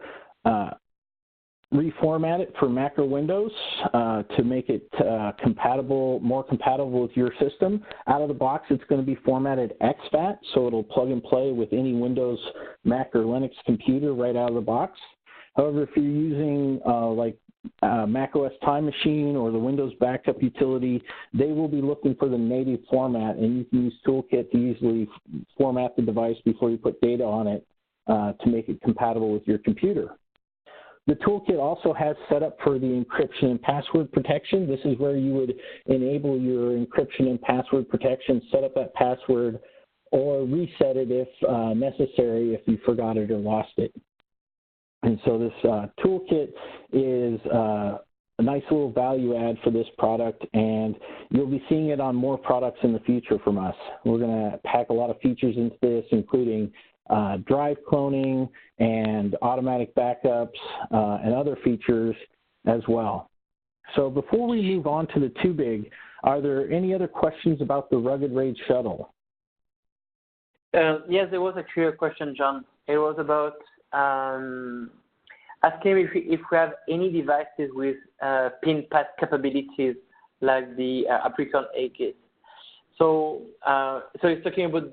reformat it for Mac or Windows to make it more compatible with your system. Out of the box, it's going to be formatted exFAT, so it'll plug and play with any Windows, Mac, or Linux computer right out of the box. However, if you're using like Mac OS Time Machine or the Windows Backup utility, they will be looking for the native format, and you can use Toolkit to easily format the device before you put data on it to make it compatible with your computer. The toolkit also has setup for the encryption and password protection. This is where you would enable your encryption and password protection, set up that password, or reset it if necessary if you forgot it or lost it. And so this toolkit is a nice little value add for this product, and you'll be seeing it on more products in the future from us. We're going to pack a lot of features into this, including drive cloning and automatic backups and other features as well. So before we move on to the 2BIG, are there any other questions about the Rugged RAID shuttle? Yes, there was actually a question, John. It was about asking if we have any devices with pin pad capabilities like the Apricon 8 kit. So it's talking about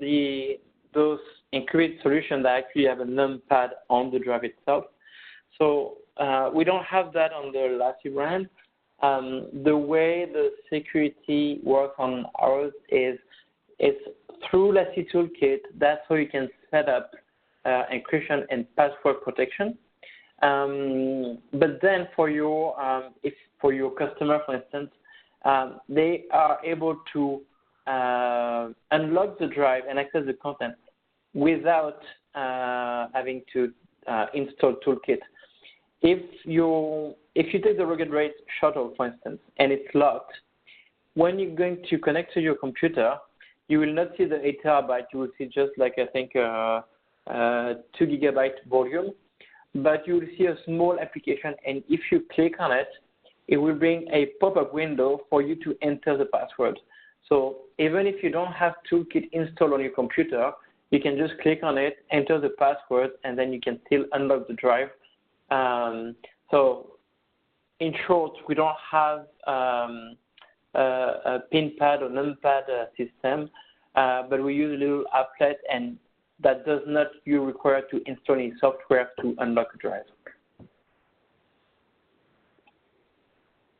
those encrypted solutions that actually have a numpad on the drive itself. So we don't have that on the LaCie brand. The way the security works on ours is it's through LaCie Toolkit. That's how you can set up encryption and password protection. But then for your customer, for instance, they are able to unlock the drive and access the content without having to install toolkit. If you take the Rugged Raid shuttle, for instance, and it's locked, when you're going to connect to your computer, you will not see the 8 terabyte. You will see just like, I think, 2 gigabyte volume, but you will see a small application, and if you click on it, it will bring a pop-up window for you to enter the password. So even if you don't have toolkit installed on your computer, you can just click on it, enter the password, and then you can still unlock the drive. So in short, we don't have a pin pad or numpad system, but we use a little applet, and that does not you require to install any software to unlock a drive.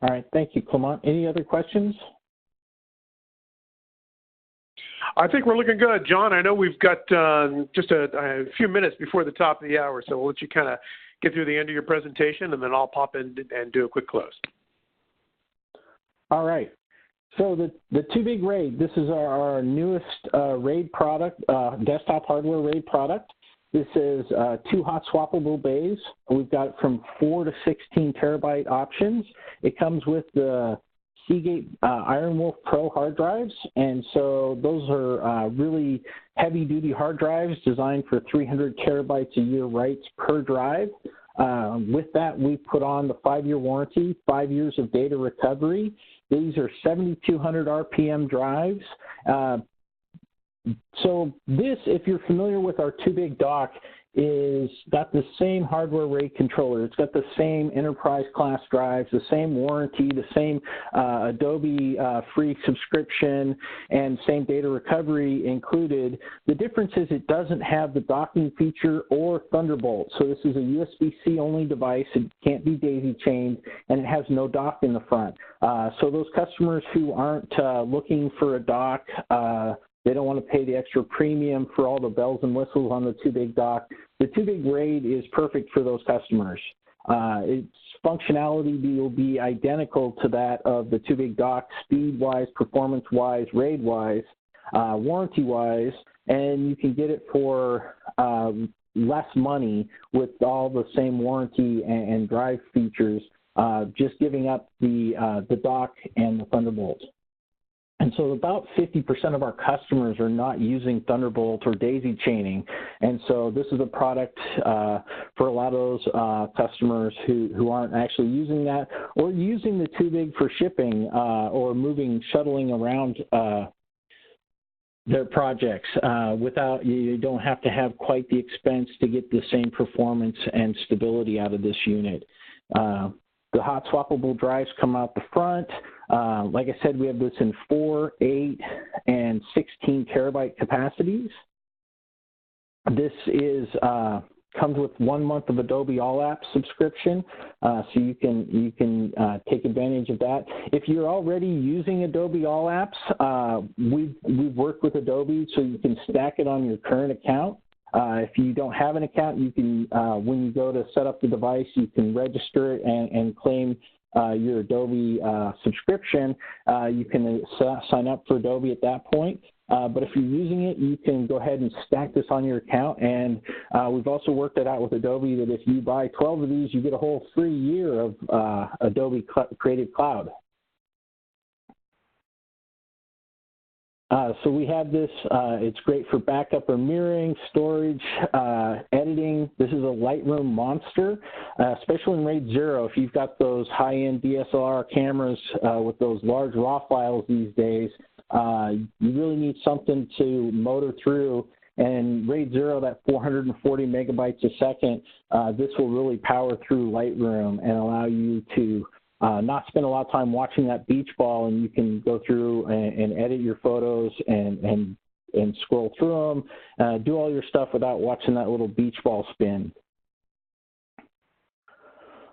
All right, thank you, Clement. Any other questions? I think we're looking good. John, I know we've got just a few minutes before the top of the hour, so we'll let you kind of get through the end of your presentation, and then I'll pop in and do a quick close. All right. So the Too Big RAID, this is our newest RAID product, desktop hardware RAID product. This is 2 hot swappable bays. We've got from 4 to 16 terabyte options. It comes with the Seagate Iron Wolf Pro hard drives, and so those are really heavy-duty hard drives designed for 300 terabytes a year writes per drive. With that, we put on the 5-year warranty, 5 years of data recovery. These are 7,200 RPM drives. So this, if you're familiar with our Too Big dock, is got the same hardware RAID controller. It's got the same enterprise class drives, the same warranty, the same Adobe free subscription, and same data recovery included. The difference is it doesn't have the docking feature or Thunderbolt. So this is a USB-C only device. It can't be daisy chained, and it has no dock in the front. So those customers who aren't looking for a dock, they don't want to pay the extra premium for all the bells and whistles on the Too Big dock. The Too Big RAID is perfect for those customers. Its functionality will be identical to that of the Too Big dock, speed-wise, performance-wise, RAID-wise, warranty-wise, and you can get it for less money with all the same warranty and drive features, just giving up the dock and the Thunderbolt. And so about 50% of our customers are not using Thunderbolt or daisy chaining. And so this is a product for a lot of those customers who aren't actually using that or using the Too Big for shipping or shuttling around their projects without, you don't have to have quite the expense to get the same performance and stability out of this unit. The hot swappable drives come out the front. Like I said, we have this in 4, 8, and 16 terabyte capacities. This is comes with 1 month of Adobe All Apps subscription, so you can take advantage of that. If you're already using Adobe All Apps, we've worked with Adobe so you can stack it on your current account. If you don't have an account, you can, when you go to set up the device, you can register it and claim your Adobe subscription. You can sign up for Adobe at that point. But if you're using it, you can go ahead and stack this on your account. And we've also worked it out with Adobe that if you buy 12 of these, you get a whole free year of Adobe Creative Cloud. So we have this, it's great for backup or mirroring, storage, editing. This is a Lightroom monster, especially in RAID 0. If you've got those high-end DSLR cameras with those large RAW files these days, you really need something to motor through. And RAID 0, that 440 megabytes a second, this will really power through Lightroom and allow you to not spend a lot of time watching that beach ball, and you can go through and edit your photos and scroll through them, do all your stuff without watching that little beach ball spin.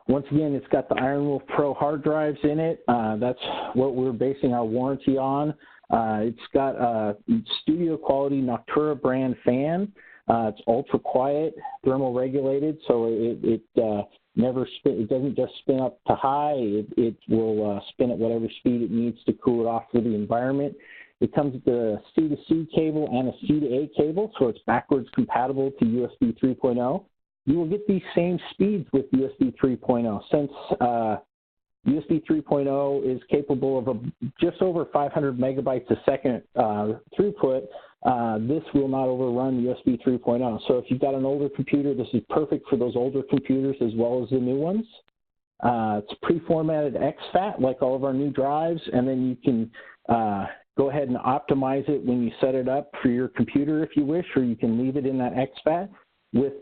Once again, it's got the Iron Wolf Pro hard drives in it. That's what we're basing our warranty on. It's got a studio quality Noctura brand fan. It's ultra quiet, thermal regulated, so it doesn't just spin up to high. It will spin at whatever speed it needs to cool it off for the environment. It comes with a C-to-C cable and a C-to-A cable, so it's backwards compatible to USB 3.0. You will get these same speeds with USB 3.0. Since USB 3.0 is capable of just over 500 megabytes a second throughput, this will not overrun USB 3.0. So if you've got an older computer, this is perfect for those older computers as well as the new ones. It's pre-formatted exFAT like all of our new drives, and then you can go ahead and optimize it when you set it up for your computer if you wish, or you can leave it in that exFAT. With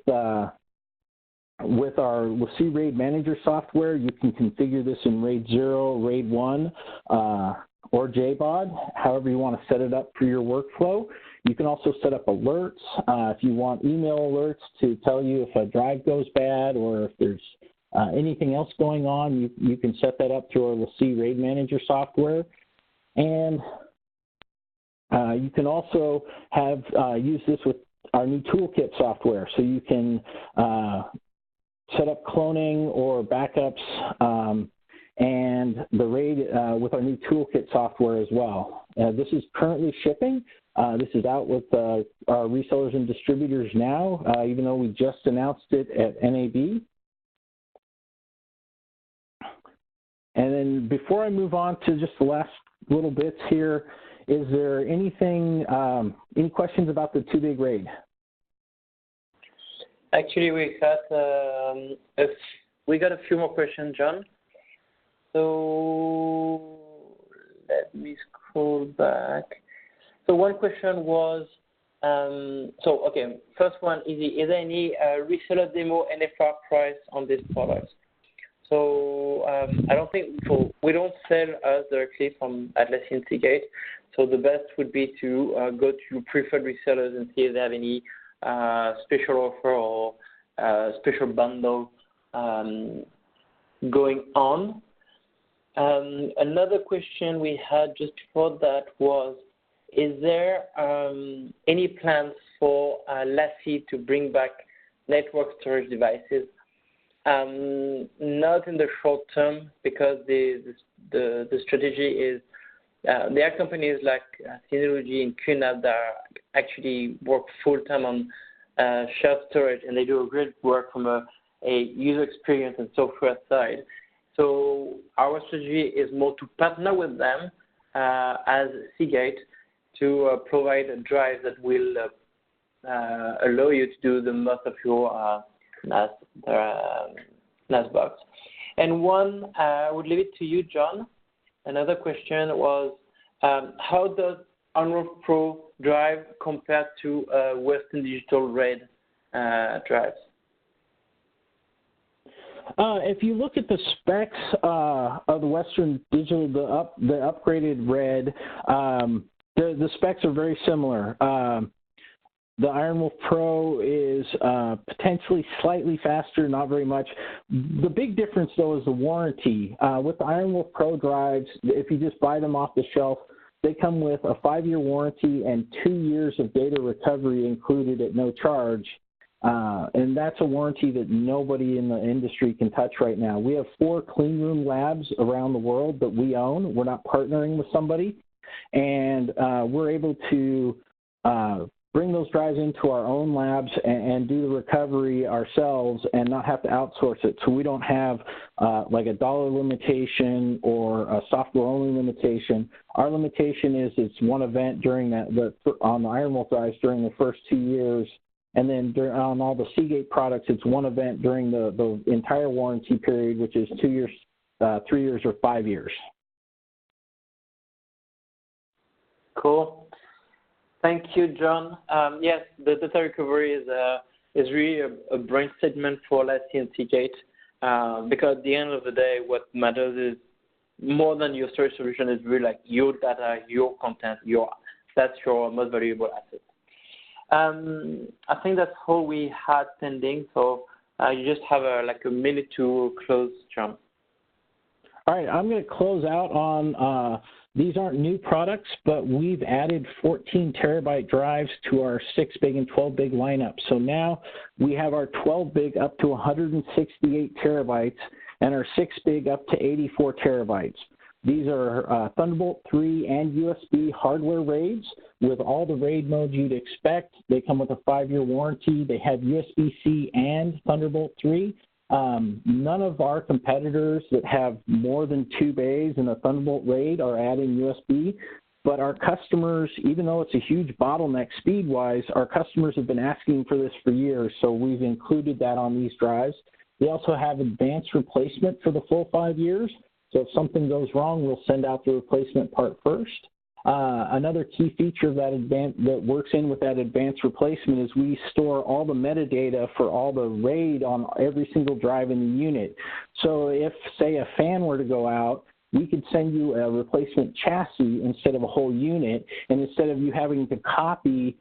our LaCie RAID Manager software, you can configure this in RAID 0, RAID 1, or JBOD, however you want to set it up for your workflow. You can also set up alerts. If you want email alerts to tell you if a drive goes bad or if there's anything else going on, you can set that up through our LaCie RAID Manager software. And you can also use this with our new toolkit software. So you can set up cloning or backups and the RAID with our new toolkit software as well. This is currently shipping. This is out with our resellers and distributors now, even though we just announced it at NAB. And then before I move on to just the last little bits here, is there anything, any questions about the 2-big RAID? Actually, we got a few more questions, John. So let me scroll back. So one question was, first one, is there any reseller demo NFR price on this product? So I don't think, we don't sell us directly from LaCie and Seagate, so the best would be to go to preferred resellers and see if they have any special offer or special bundle going on. Another question we had just before that was, is there any plans for LaCie to bring back network storage devices? Not in the short term, because the strategy is there are companies like Synology and NAB that actually work full-time on shared storage, and they do a great work from a user experience and software side. So our strategy is more to partner with them as Seagate to provide a drive that will allow you to do the most of your NAS box. And one, I would leave it to you, John. Another question was, how does Unroof Pro drive compared to Western Digital RAID drives? If you look at the specs of the Western Digital, the upgraded RAID, the specs are very similar. The Iron Wolf Pro is potentially slightly faster, not very much. The big difference, though, is the warranty. With the Iron Wolf Pro drives, if you just buy them off the shelf, they come with a 5-year warranty and 2 years of data recovery included at no charge. And that's a warranty that nobody in the industry can touch right now. We have 4 clean room labs around the world that we own. We're not partnering with somebody. And we're able to bring those drives into our own labs and do the recovery ourselves and not have to outsource it. So we don't have like a dollar limitation or a software-only limitation. Our limitation is it's one event during on the Iron Wolf drives during the first 2 years. And then on all the Seagate products, it's one event during the entire warranty period, which is 2 years, 3 years, or 5 years. Cool. Thank you, John. Yes, the data recovery is really a brain statement for LaCie and Seagate, because at the end of the day, what matters is more than your storage solution is really like your data, your content, that's your most valuable asset. I think that's all we had pending, so you just have a minute to close, John. All right, I'm going to close out on, these aren't new products, but we've added 14 terabyte drives to our 6-big and 12-big lineup. So now we have our 12-big up to 168 terabytes and our 6-big up to 84 terabytes. These are Thunderbolt 3 and USB hardware RAIDs with all the RAID modes you'd expect. They come with a 5-year warranty. They have USB-C and Thunderbolt 3. None of our competitors that have more than 2 bays in a Thunderbolt RAID are adding USB. But our customers, even though it's a huge bottleneck speed-wise, our customers have been asking for this for years, so we've included that on these drives. They also have advanced replacement for the full 5 years. So if something goes wrong, we'll send out the replacement part first. Another key feature that works in with that advanced replacement is we store all the metadata for all the RAID on every single drive in the unit. So if, say, a fan were to go out, we could send you a replacement chassis instead of a whole unit, and instead of you having to copy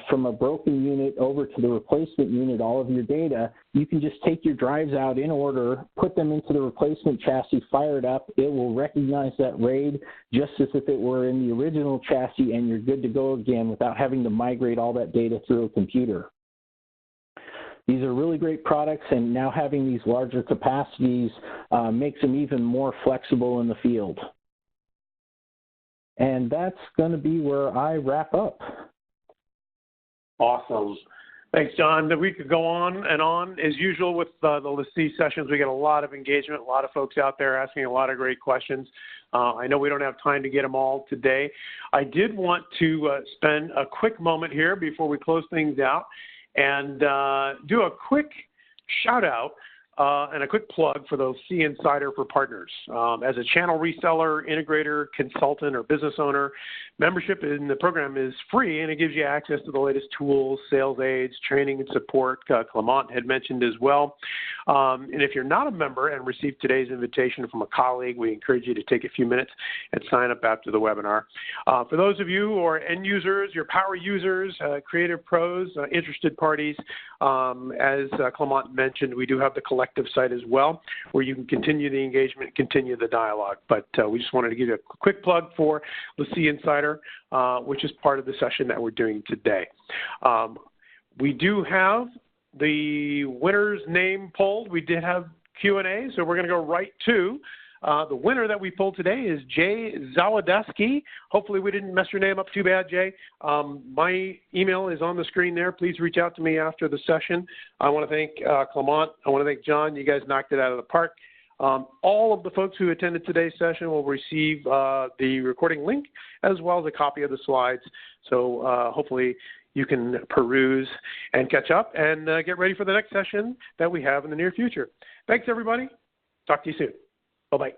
from a broken unit over to the replacement unit all of your data, you can just take your drives out in order, put them into the replacement chassis, fire it up. It will recognize that RAID just as if it were in the original chassis, and you're good to go again without having to migrate all that data through a computer. These are really great products, and now having these larger capacities makes them even more flexible in the field. And that's going to be where I wrap up. Awesome. Thanks, John. We could go on and on. As usual with the LaCie sessions, we get a lot of engagement, a lot of folks out there asking a lot of great questions. I know we don't have time to get them all today. I did want to spend a quick moment here before we close things out and do a quick shout out and a quick plug for the LaCie Insider for partners. As a channel reseller, integrator, consultant, or business owner, membership in the program is free, and it gives you access to the latest tools, sales aids, training, and support. Clement had mentioned as well. And if you're not a member and received today's invitation from a colleague, we encourage you to take a few minutes and sign up after the webinar. For those of you who are end users, your power users, creative pros, interested parties, as Clement mentioned, we do have the collective site as well, where you can continue the engagement, continue the dialogue. But we just wanted to give you a quick plug for LaCie Insider, which is part of the session that we're doing today. We do have the winner's name pulled. We did have Q&A, so we're going to go right to the winner that we pulled today is Jay Zawadeski. Hopefully we didn't mess your name up too bad, Jay. My email is on the screen there. Please reach out to me after the session. I want to thank Clement. I want to thank John. You guys knocked it out of the park. All of the folks who attended today's session will receive the recording link as well as a copy of the slides. So hopefully you can peruse and catch up and get ready for the next session that we have in the near future. Thanks, everybody. Talk to you soon. Bye-bye.